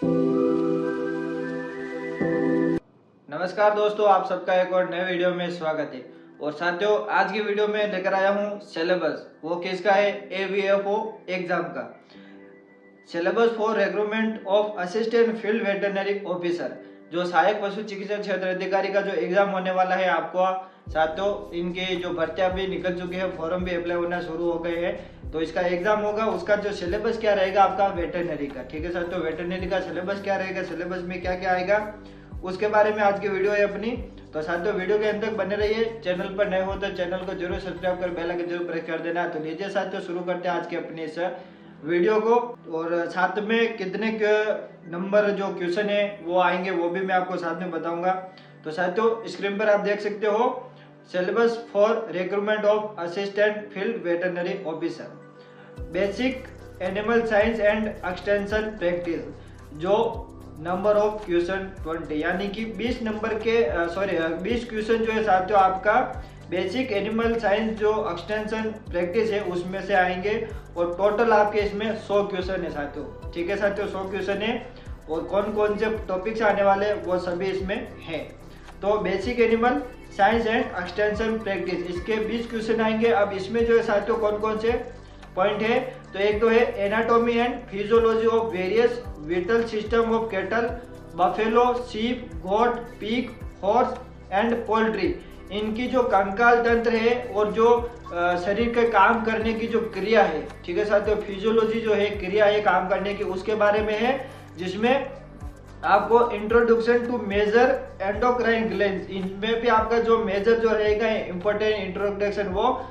नमस्कार दोस्तों, आप सबका एक और नए वीडियो में स्वागत है। और साथियों, आज की वीडियो में लेकर आया हूँ सिलेबस। वो किसका है? AVFO एग्जाम का syllabus for recruitment of assistant field veterinary officer, जो सहायक पशु चिकित्सा क्षेत्र अधिकारी का जो एग्जाम होने वाला है आपको। साथियों, इनके जो भर्तियां भी निकल चुकी है, फॉर्म भी अप्लाई होना शुरू हो गए हैं। तो इसका एग्जाम होगा, उसका जो सिलेबस क्या रहेगा आपका वेटरनरी का। ठीक है साथियों, वेटरनरी का सिलेबस क्या रहेगा, सिलेबस में क्या क्या आएगा, उसके बारे में आज की वीडियो है अपनी। तो साथियों, वीडियो के अंत तक बने रहिए। चैनल पर नए हो तो चैनल को जरूर सब्सक्राइब कर बेल आइकन जरूर प्रेस कर देना। तो लीजिए साथियों, शुरू करते हैं आज के अपने इस वीडियो को। और साथ में कितने नंबर जो क्वेश्चन है वो आएंगे वो भी मैं आपको साथ में बताऊंगा। तो साथियों, स्क्रीन पर आप देख सकते हो syllabus for recruitment of assistant field veterinary officer, basic animal science and extension practice, जो नंबर ऑफ क्वेश्चन 20, यानी कि 20 नंबर के 20 क्वेश्चन जो है साथियों आपका बेसिक एनिमल साइंस जो एक्सटेंशन प्रैक्टिस है उसमें से आएंगे। और टोटल आपके इसमें 100 क्वेश्चन है साथियों। ठीक है साथियों, 100 क्वेश्चन है। और कौन कौन से टॉपिक्स आने वाले वो सभी इसमें है। तो basic animal science and extension practice, इसके 20 क्वेश्चन आएंगे। अब इसमें जो है साथियों कौन कौन से पॉइंट है, तो एक तो है anatomy and physiology of various vital system of cattle, buffalo, sheep, goat, pig, horse and poultry. इनकी जो कंकाल तंत्र है और जो शरीर के काम करने की जो क्रिया है, ठीक है साथियों, फिजियोलॉजी जो है क्रिया है काम करने की, उसके बारे में है। जिसमें आपको introduction to major endocrine glands, इनमें भी आपका जो मेजर जो रहेगा इंपॉर्टेंट इंट्रोडक्शन, वो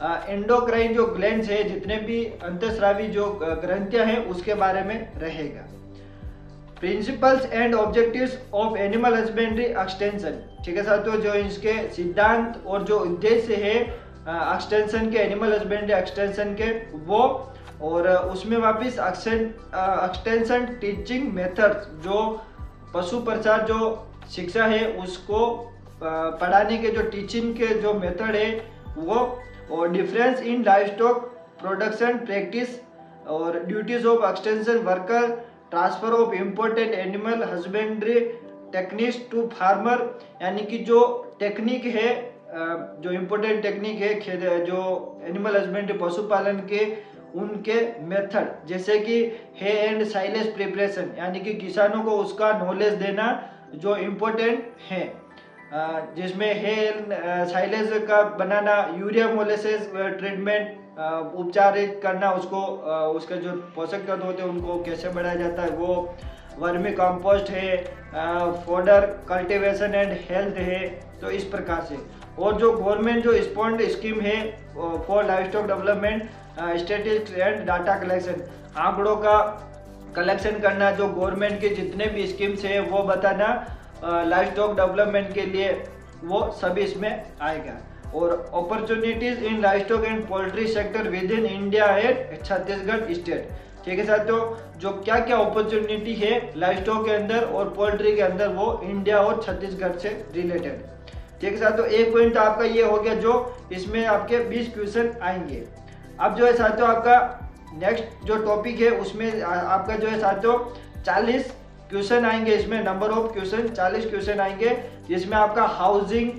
एंडोक्राइन जो ग्लैंड्स है, जितने भी अंतःस्रावी जो ग्रंथियां हैं उसके बारे में रहेगा। Principles and objectives of animal husbandry extension, ठीक है साथियों, जो इसके सिद्धांत और जो उद्देश्य है एक्सटेंशन के, एनिमल हस्बेंड्री एक्सटेंशन के, वो। और उसमें वापिस एक्सटेंशन टीचिंग मेथड्स, जो पशु प्रचार जो शिक्षा है उसको पढ़ाने के जो टीचिंग के जो मेथड है वो। और difference in livestock production practice और duties of extension worker, transfer of important animal husbandry techniques to farmer, यानी कि जो टेक्निक है, जो इम्पोर्टेंट टेक्निक है जो एनिमल हस्बेंड्री पशुपालन के, उनके मेथड, जैसे कि हे एंड साइलेज प्रिपरेशन, यानी कि किसानों को उसका नॉलेज देना जो इम्पोर्टेंट है। जिसमें हे साइलेज का बनाना, यूरिया मोलेसेस ट्रीटमेंट, उपचारित करना उसको, उसके जो पोषक तत्व होते हैं उनको कैसे बढ़ाया जाता है वो, वर्मी कंपोस्ट है, फोडर कल्टीवेशन एंड हेल्थ है। तो इस प्रकार से। और जो गवर्नमेंट जो स्पॉन्ड स्कीम है for livestock development, statistics and data collection, आंकड़ों का कलेक्शन करना, जो गवर्नमेंट के जितने भी स्कीम्स है वो बताना लाइवस्टॉक डेवलपमेंट के लिए, वो सभी इसमें आएगा। और opportunities in livestock and poultry sector with in India and Chhattisgarh state, ठीक है साथियों, जो क्या क्या अपॉर्चुनिटी है लाइवस्टॉक के अंदर और पोल्ट्री के अंदर, वो इंडिया और छत्तीसगढ़ से रिलेटेड। ठीक है साथियों, एक पॉइंट आपका ये हो गया, जो इसमें आपके 20 क्वेश्चन आएंगे। अब जो है साथियों आपका नेक्स्ट जो टॉपिक है उसमें आपका जो है साथियों 40 क्वेश्चन आएंगे। इसमें नंबर ऑफ क्वेश्चन 40 क्वेश्चन आएंगे, जिसमें आपका housing,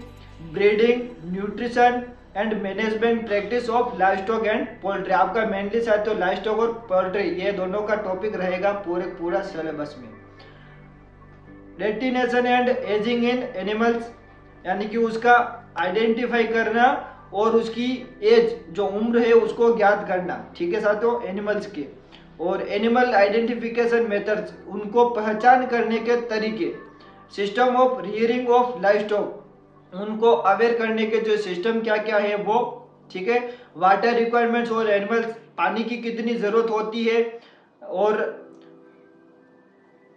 breeding, nutrition and management practice of livestock and poultry, आपका मेनली साथियों लाइवस्टॉक और पोल्ट्री, ये दोनों का टॉपिक रहेगा पूरा सिलेबस में। Destination and ageing in animals, यानी कि उसका आइडेंटिफाई करना और उसकी एज जो उम्र है उसको ज्ञात करना, ठीक है साथियों, एनिमल्स के। और एनिमल आइडेंटिफिकेशन मेथड्स, उनको पहचान करने के तरीके। System of rearing of livestock, उनको अवेयर करने के जो सिस्टम क्या क्या है वो, ठीक है। वाटर रिक्वायरमेंट्स और एनिमल्स, पानी की कितनी जरूरत होती है। और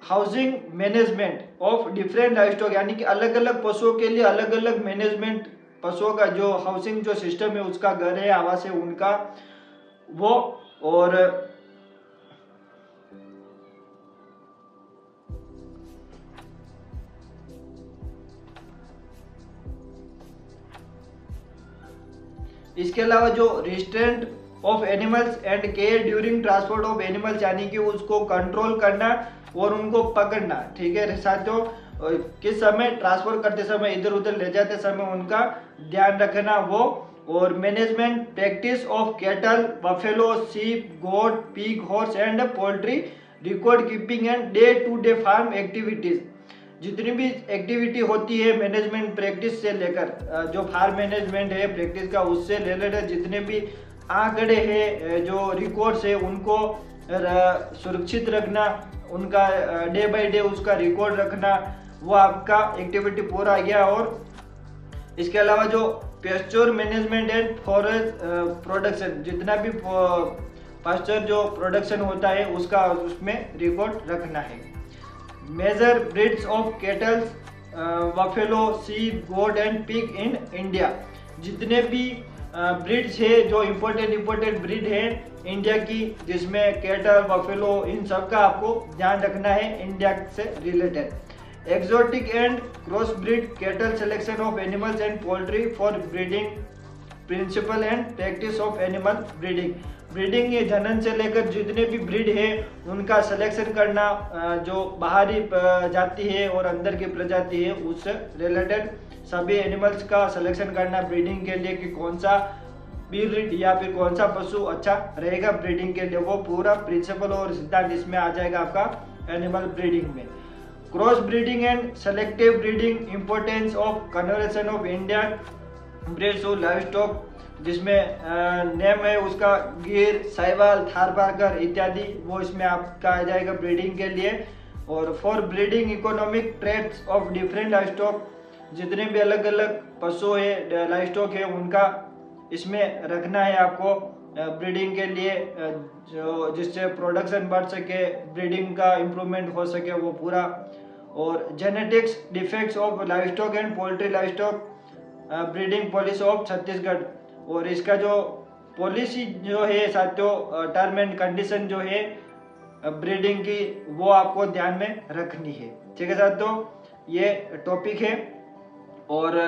housing management of different livestock, यानी कि अलग अलग पशुओं के लिए अलग अलग मैनेजमेंट, पशुओं का जो हाउसिंग जो सिस्टम है, उसका घर है, आवास है उनका, वो। और इसके अलावा जो restraint of animals and care during transport of animals, यानी कि उसको कंट्रोल करना, और उनको पकड़ना। ठीक है साथियों, किस समय ट्रांसफर करते समय, इधर उधर ले जाते समय उनका ध्यान रखना वो। और management practice of cattle, buffalo, sheep, goat, pig, horse and poultry, record keeping and day to day farm activities. जितनी भी एक्टिविटी होती है मैनेजमेंट प्रैक्टिस से लेकर, जो फार्म मैनेजमेंट है प्रैक्टिस का, उससे रिलेटेड जितने भी आंकड़े हैं, जो रिकॉर्ड्स है, उनको सुरक्षित रखना, उनका डे बाय डे उसका रिकॉर्ड रखना, वो आपका एक्टिविटी पूरा आ गया। और इसके अलावा जो pasture management and forest production, जितना भी पास्चर जो प्रोडक्शन होता है उसका उसमें रिकॉर्ड रखना है। Major breeds of cattles, buffalo, sheep, goat and pig in India. जितने भी ब्रीड्स है, जो इम्पोर्टेंट ब्रीड है इंडिया की, जिसमें कैटल, बफेलो, इन सब का आपको ध्यान रखना है इंडिया से रिलेटेड। Exotic and cross breed cattle, selection of animals and poultry for breeding, principle and practice of animal breeding. Breeding ये जनन से लेकर जितने भी ब्रीड है उनका सिलेक्शन करना, जो बाहरी जाति है और अंदर की प्रजाति है उससे रिलेटेड सभी एनिमल्स का सिलेक्शन करना ब्रीडिंग के लिए, कि कौन सा ब्रीड या फिर कौन सा पशु अच्छा रहेगा ब्रीडिंग के लिए, वो पूरा प्रिंसिपल और सिद्धांत इसमें आ जाएगा आपका एनिमल ब्रीडिंग में। Cross breeding and selective breeding, importance of conversation of Indian breeds of live stock, जिसमें नेम है उसका गिर, साहिवाल, थारपारकर इत्यादि, वो इसमें आपका आ जाएगा ब्रीडिंग के लिए। और for breeding economic traits of different live stock, जितने भी अलग अलग पशु है लाइव स्टॉक है उनका इसमें रखना है आपको ब्रीडिंग के लिए, जो जिससे प्रोडक्शन बढ़ सके, ब्रीडिंग का इम्प्रूवमेंट हो सके वो पूरा। और genetics defects of livestock and poultry live stock breeding policy of Chhattisgarh. और इसका जो पॉलिसी जो है साथियों, टर्म एंड कंडीशन जो है ब्रीडिंग की, वो आपको ध्यान में रखनी है। ठीक है साथियों, ये टॉपिक है। और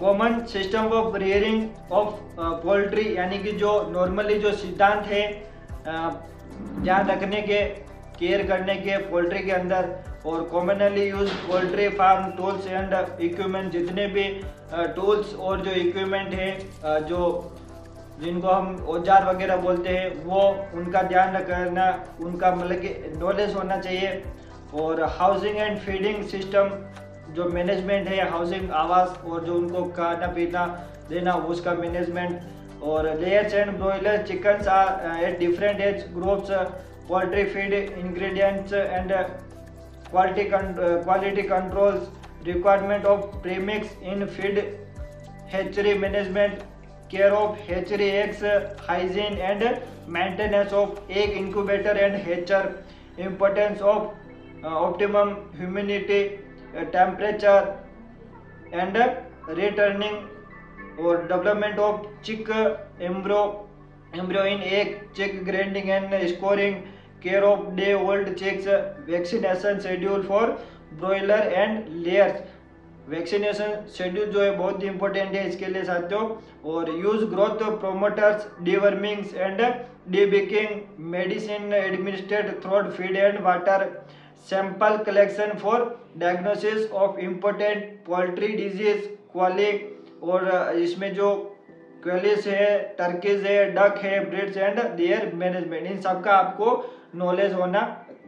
common system of rearing of poultry, यानी कि जो नॉर्मली जो सिद्धांत है ध्यान रखने के, केयर करने के पोल्ट्री के अंदर। और commonly use poultry farm tools and equipment, जितने भी टूल्स और जो इक्विपमेंट है, जो जिनको हम औजार वगैरह बोलते हैं, वो उनका ध्यान रखना, उनका मतलब कि नॉलेज होना चाहिए। और हाउसिंग एंड फीडिंग सिस्टम, जो मैनेजमेंट है हाउसिंग, आवास, और जो उनको खाना पीना देना उसका मैनेजमेंट। और layers and broiler chickens are at different age groups, poultry feed ingredients and quality controls, requirement of premix in feed, hatchery management, care of hatchery eggs, hygiene and maintenance of egg incubator and hatcher, importance of optimum humidity, temperature and returning or development of chick embryo in egg, chick grading and scoring, care of day old chicks, vaccination schedule for broiler and layers। Vaccination schedule जो है बहुत ही important है इसके लिए साथियों। और use growth promoters, dewormings and debeaking, medicine administrate through feed and water, sample collection for diagnosis of important poultry disease, quail, और इसमें जो क्वेलिस है, टर्कीज है, डक है, ब्रीड्स एंड देयर मैनेजमेंट, इन सब का आपको नॉलेज होना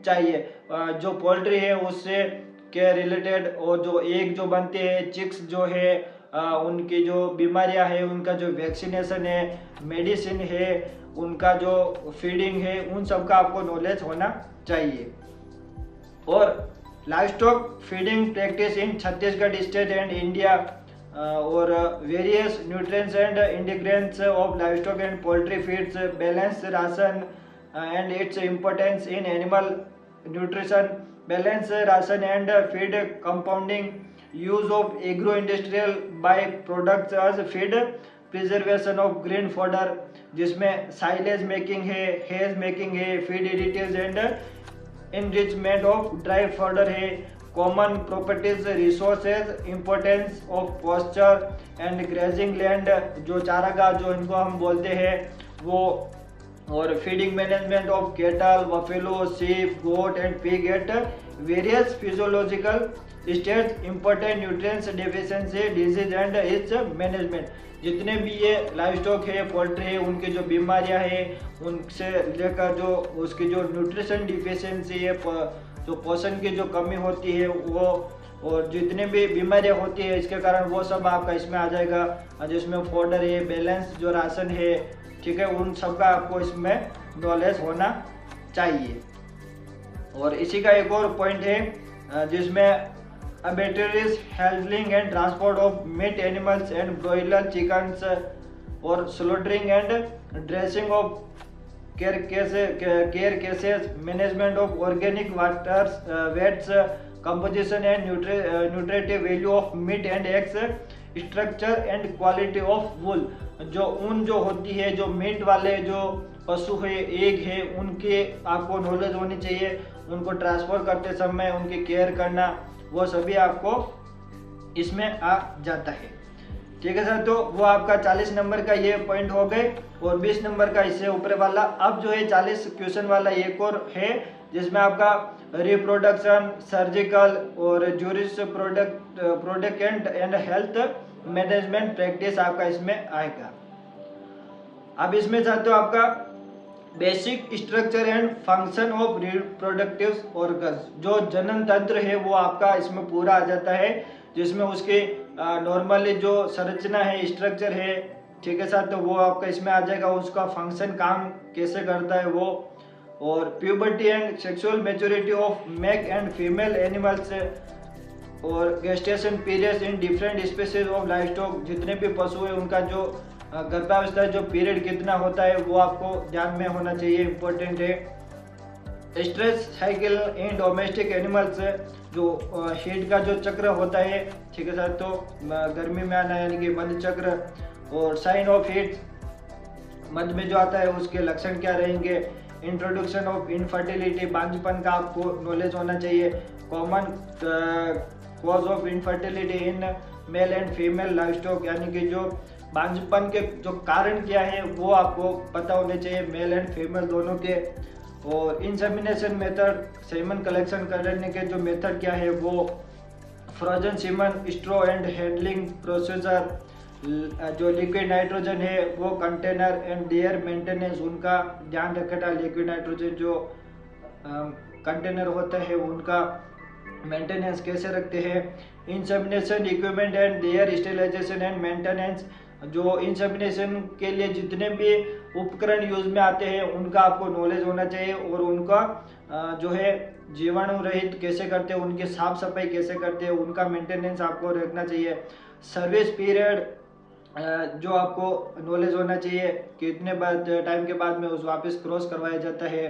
चाहिए। जो पोल्ट्री है उससे के रिलेटेड, और जो एग जो बनते हैं, चिक्स जो है, उनकी जो बीमारियां है, उनका जो वैक्सीनेशन है, मेडिसिन है, उनका जो फीडिंग है, उन सब का आपको नॉलेज होना चाहिए। और livestock feeding practice in Chhattisgarh state and India, और various nutrients and ingredients of livestock and poultry feeds, balance ration and its importance in animal nutrition, balance ration and feed compounding, use of agro-industrial by-products as feed, preservation of green fodder, जिसमें silage making है, haze making है, feed additives and enrichment of dry fodder है, common properties, resources, importance of pasture and grazing land, जो चारागाह जो इनको हम बोलते हैं वो और feeding management of cattle, buffalo, sheep, goat and pig at various physiological states, important nutrients deficiency, disease and its management. जितने भी ये लाइव स्टॉक है, पोल्ट्री है, उनकी जो बीमारियां हैं, उनसे लेकर जो उसकी जो न्यूट्रिशन डिफिशिएंसी है, जो पोषण की जो कमी होती है वो, और जितने भी बीमारियां होती है इसके कारण, वो सब आपका इसमें आ जाएगा। जिसमें फोडर है, बैलेंस जो राशन है, ठीक है, उन सब का आपको इसमें नॉलेज होना चाहिए। और इसी का एक और पॉइंट है जिसमें abattoirs, handling and transport of meat animals and broiler chickens, और slaughtering and dressing of carcasses, management of organic waters, weights, composition and nutritive value of meat and eggs, structure and quality of wool. जो ऊन जो होती है, जो meet वाले जो पशु है, एग है, उनके आपको नॉलेज होनी चाहिए। उनको ट्रांसफर करते समय उनकी केयर करना, वो सभी आपको इसमें आ जाता है। ठीक है सर, तो वो आपका 40 नंबर का ये पॉइंट हो गए, और 20 नंबर का इससे ऊपर वाला। अब जो है 40 क्वेश्चन वाला एक और है जिसमें आपका रिप्रोडक्शन, सर्जिकल और juris product and health management practice आपका इसमें आएगा। अब इसमें चाहते हो आपका basic structure and function of reproductive organs, जो जनन तंत्र है वो आपका इसमें पूरा आ जाता है, जिसमें उसके नॉर्मली जो संरचना है, स्ट्रक्चर है, ठीक है सर, तो वो आपका इसमें आ जाएगा। उसका फंक्शन काम कैसे करता है वो, और puberty and sexual maturity of male and female animals, और gestation periods in different species of livestock. जितने भी पशु है उनका जो गर्भावस्था जो पीरियड कितना होता है वो आपको ध्यान में होना चाहिए, इंपॉर्टेंट है। Stress cycle in domestic animals, जो हीट का जो चक्र होता है, ठीक है सर, तो गर्मी में आना यानी कि मध्य चक्र, और साइन ऑफ हीट मध्य में जो आता है उसके लक्षण क्या रहेंगे। इंट्रोडक्शन ऑफ इनफर्टिलिटी, बांझपन का आपको नॉलेज होना चाहिए। Common cause of infertility in male and female livestock, यानी कि जो बांझपन के जो कारण क्या है वो आपको पता होने चाहिए, मेल एंड फीमेल दोनों के। और इंसेमिनेशन मेथड, सेमन कलेक्शन करने के जो मेथड क्या है वो, frozen semen, straw and handling procedure, जो लिक्विड नाइट्रोजन है वो कंटेनर एंड देयर मेंटेनेंस, उनका ध्यान रखना। लिक्विड नाइट्रोजन जो कंटेनर होता है उनका मेंटेनेंस कैसे रखते हैं। Insemination equipment and their sterilization and maintenance, जो इंसेमिनेशन के लिए जितने भी उपकरण यूज में आते हैं उनका आपको नॉलेज होना चाहिए, और उनका जो है जीवाणु रहित कैसे करते हैं, उनकी साफ सफाई कैसे करते हैं, उनका मेंटेनेंस आपको रखना चाहिए। सर्विस पीरियड जो आपको नॉलेज होना चाहिए कि इतने बाद टाइम के बाद में उस वापस क्रॉस करवाया जाता है।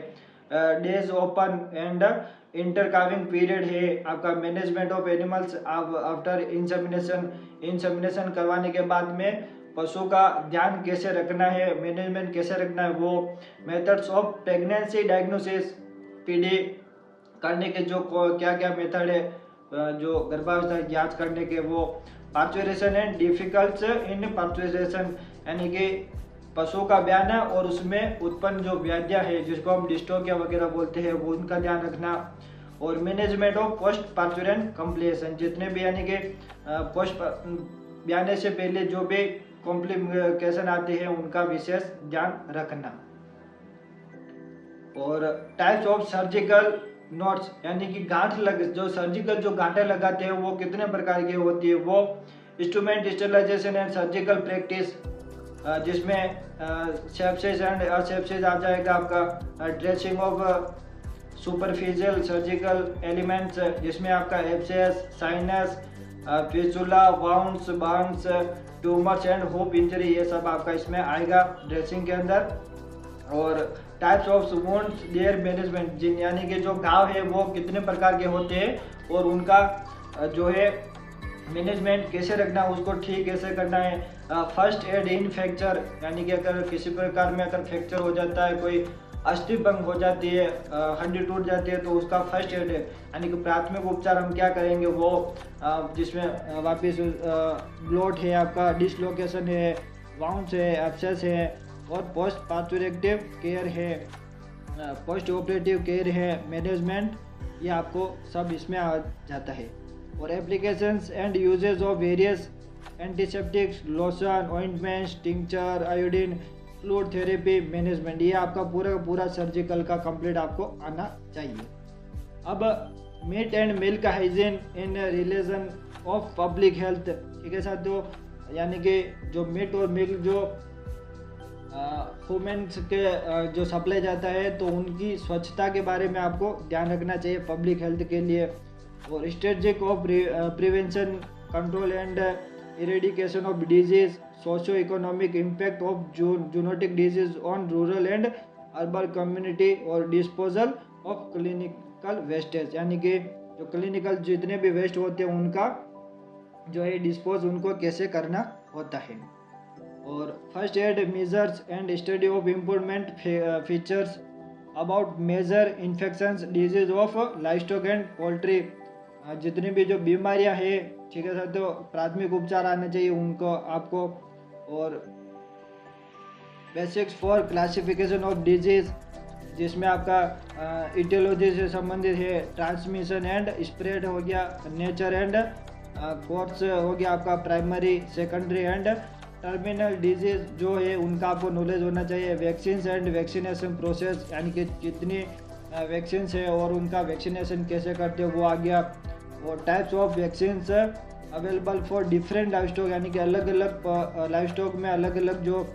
डेज ओपन एंड इंटरकाविंग पीरियड है आपका। Management of animals after insemination करवाने के बाद में पशु का ध्यान कैसे रखना है, मैनेजमेंट कैसे रखना है वो। Methods of pregnancy diagnosis, PD करने के जो क्या क्या मेथड है जो गर्भावस्था जांच करने के वो। पार्चुरेशन एंड डिफिकल्ट्स इन पार्चुरेशन, यानी कि पशु का ब्याना और उसमें उत्पन्न जो व्याधियां है जिसको हम डिस्टोकिया वगैरह बोलते हैं वो उनका ध्यान रखना। और management of post parturient complication, जितने भी यानी कि पोस्ट ब्याने से पहले जो भी कॉम्प्लिकेशन आते हैं उनका विशेष ध्यान रखना। और टाइप्स ऑफ सर्जिकल नोट्स, यानी कि गांठ लग जो सर्जिकल जो गांठें लगाते हैं वो कितने प्रकार की होती है वो। Instrument sterilisation and surgical practice, जिसमें सेप्सिस एंड असेप्सिस आ जाएगा आपका। Dressing of superficial surgical elements, जिसमें आपका abscess, sinus, fistula, wounds, burns, tumours and hoof injury, ये सब आपका इसमें आएगा ड्रेसिंग के अंदर। और types of wounds, their management, जिन यानी कि जो घाव है वो कितने प्रकार के होते हैं और उनका जो है मैनेजमेंट कैसे रखना, उसको ठीक कैसे करना है। फर्स्ट एड इन फ्रैक्चर, यानी कि अगर किसी प्रकार में अगर फ्रैक्चर हो जाता है, कोई अस्थि भंग हो जाती है, हड्डी टूट जाती है, तो उसका फर्स्ट एड है, यानी कि प्राथमिक उपचार हम क्या करेंगे वो, जिसमें वापस ब्लोट है आपका, डिसलोकेशन है, वाउंड्स है, एब्सेस है, और पोस्ट पास्चुरेटिव केयर है, पोस्ट ऑपरेटिव केयर है, मैनेजमेंट, ये आपको सब इसमें आ जाता है। और applications and uses of various antiseptics, lotion, ointments, tincture, iodine, fluid therapy, management, ये आपका पूरा का पूरा सर्जिकल का कंप्लीट आपको आना चाहिए। अब meat and milk hygiene in relation of public health, ठीक है साथियों, यानी कि जो मीट और मिल्क जो वुमेन्स के जो सप्लाई जाता है तो उनकी स्वच्छता के बारे में आपको ध्यान रखना चाहिए पब्लिक हेल्थ के लिए। और strategic of prevention, control and eradication of disease, socio economic impact of zoonotic disease on rural and urban community, और डिस्पोजल ऑफ क्लिनिकल वेस्टेज, यानी कि जो क्लिनिकल जितने भी वेस्ट होते हैं उनका जो है डिस्पोज उनको कैसे करना होता है। और first aid measures and study of improvement features about major infections disease of livestock and poultry, जितनी भी जो बीमारियां हैं, ठीक है सर, तो प्राथमिक उपचार आने चाहिए उनको आपको। और basics for classification of disease, जिसमें आपका इटियोलॉजी से संबंधित है, ट्रांसमिशन एंड स्प्रेड हो गया, नेचर एंड कोर्स हो गया आपका, primary, secondary and terminal disease जो है उनका आपको नॉलेज होना चाहिए। वैक्सीन्स एंड वैक्सीनेशन प्रोसेस, यानी कि कितनी वैक्सीन है और उनका वैक्सीनेशन कैसे करते हो वो आ गया। और types of vaccines available for different life stock, यानी कि अलग अलग लाइफ स्टॉक में अलग अलग जो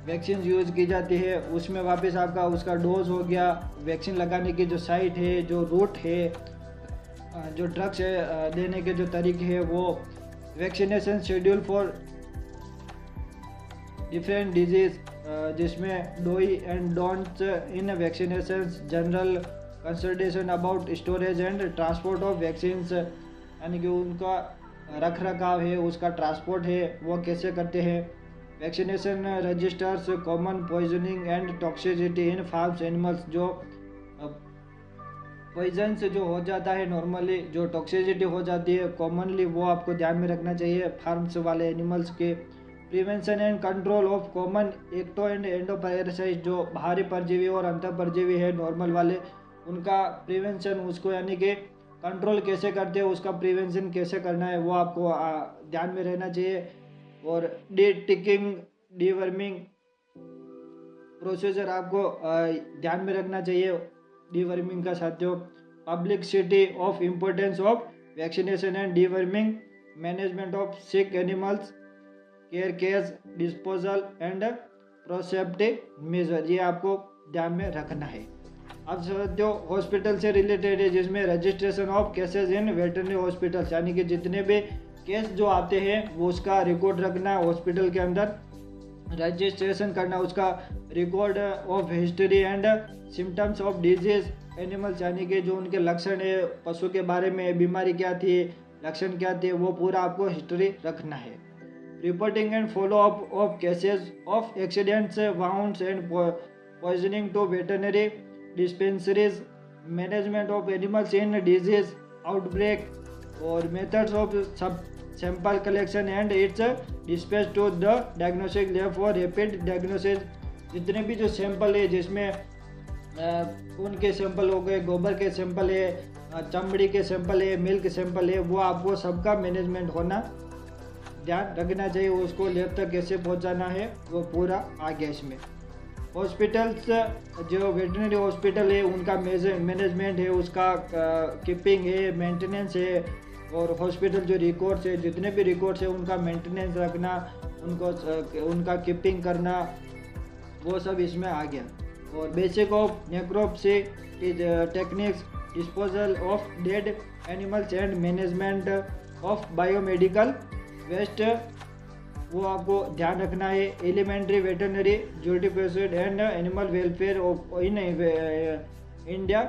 वैक्सीन यूज की जाती है, उसमें वापस आपका उसका डोज हो गया, वैक्सीन लगाने की जो साइट है, जो रूट है, जो ड्रग्स देने के जो तरीके हैं वो, vaccination schedule for different disease, जिसमें dos and don'ts in vaccination, general consultation about storage and transport of vaccines, यानी कि उनका रख रखाव है, उसका ट्रांसपोर्ट है वो कैसे करते हैं। Vaccination registers, common poisoning and toxicity in farms animals, जो पॉइजन से जो हो जाता है नॉर्मली, जो टॉक्सिसिटी हो जाती है कॉमनली, वो आपको ध्यान में रखना चाहिए फार्म्स वाले एनिमल्स के। Prevention and control of common ecto and endoparasite, जो बाहरी परजीवी और अंतर परजीवी है नॉर्मल वाले, उनका प्रिवेंशन, उसको यानी कि कंट्रोल कैसे करते हैं, उसका प्रिवेंशन कैसे करना है वो आपको ध्यान में रहना चाहिए। और डी टिकिंग, डीवर्मिंग प्रोसीजर आपको ध्यान में रखना चाहिए डीवर्मिंग का साथियों। Publicity of importance of vaccination and deworming, management of sick animals, care case, disposal and proceptive measure, ये आपको ध्यान में रखना है। अब जो हॉस्पिटल से रिलेटेड है, जिसमें registration of cases in veterinary hospitals, यानी कि जितने भी केस जो आते हैं वो उसका रिकॉर्ड रखना, हॉस्पिटल के अंदर रजिस्ट्रेशन करना, उसका record of history and symptoms of disease animals, यानी कि जो उनके लक्षण है, पशु के बारे में बीमारी क्या थी, लक्षण क्या थे, वो पूरा आपको हिस्ट्री रखना है। Reporting and follow up of cases of accidents, wounds and poisoning to veterinary dispensaries, management of animals in disease outbreak, और methods of sub sample collection and its dispatch to the diagnostic lab for rapid diagnosis, जितने भी जो sample है, जिसमें खून के sample हो गए, गोबर के सैंपल है, चमड़ी के सैंपल है, मिल्क सैंपल है, वो आपको सबका मैनेजमेंट होना ध्यान रखना चाहिए, उसको लैब तक कैसे पहुंचाना है वो पूरा आ गया इसमें। हॉस्पिटल्स, जो वेटरनरी हॉस्पिटल है उनका मैनेजमेंट है, उसका कीपिंग है, मेंटेनेंस है, और हॉस्पिटल जो रिकॉर्ड्स है, जितने भी रिकॉर्ड्स है उनका मेंटेनेंस रखना, उनका कीपिंग करना, वो सब इसमें आ गया। और basic of necropsy techniques, disposal of dead animals and management of biomedical waste, वो आपको ध्यान रखना है। एलिमेंट्री वेटरनरी जूडिपेसेड and animal welfare in India,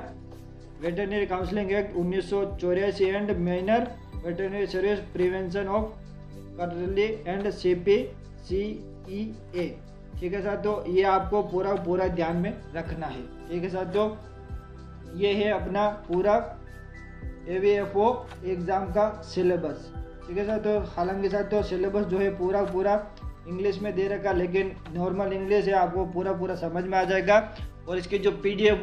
veterinary counselling act 1984 and minor veterinary service prevention of cruelty and CPCEA, ठीक है साथियों, ये आपको पूरा ध्यान में रखना है। ठीक है साथियों, ये है अपना पूरा AVFO एग्ज़ाम का सिलेबस। ठीक है साथियों, हालांकि साथियों सिलेबस जो है पूरा इंग्लिश में दे रखा, लेकिन नॉर्मल इंग्लिश है, आपको पूरा समझ में आ जाएगा। और इसकी जो PDF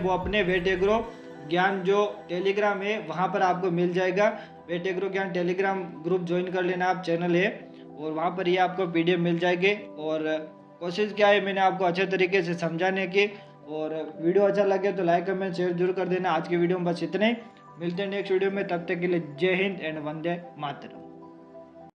वो अपने वेट एग्रो ज्ञान जो टेलीग्राम है वहाँ पर आपको मिल जाएगा। वेट एग्रो ज्ञान टेलीग्राम ग्रुप ज्वाइन कर लेना, आप चैनल है, और वहाँ पर ये आपको PDF मिल जाएगी। और कोशिश क्या है, मैंने आपको अच्छे तरीके से समझाने की। और वीडियो अच्छा लगे तो लाइक कमेंट शेयर जरूर कर देना। आज की वीडियो में बस इतने ही, मिलते हैं नेक्स्ट वीडियो में, तब तक के लिए जय हिंद एंड वंदे मातरम।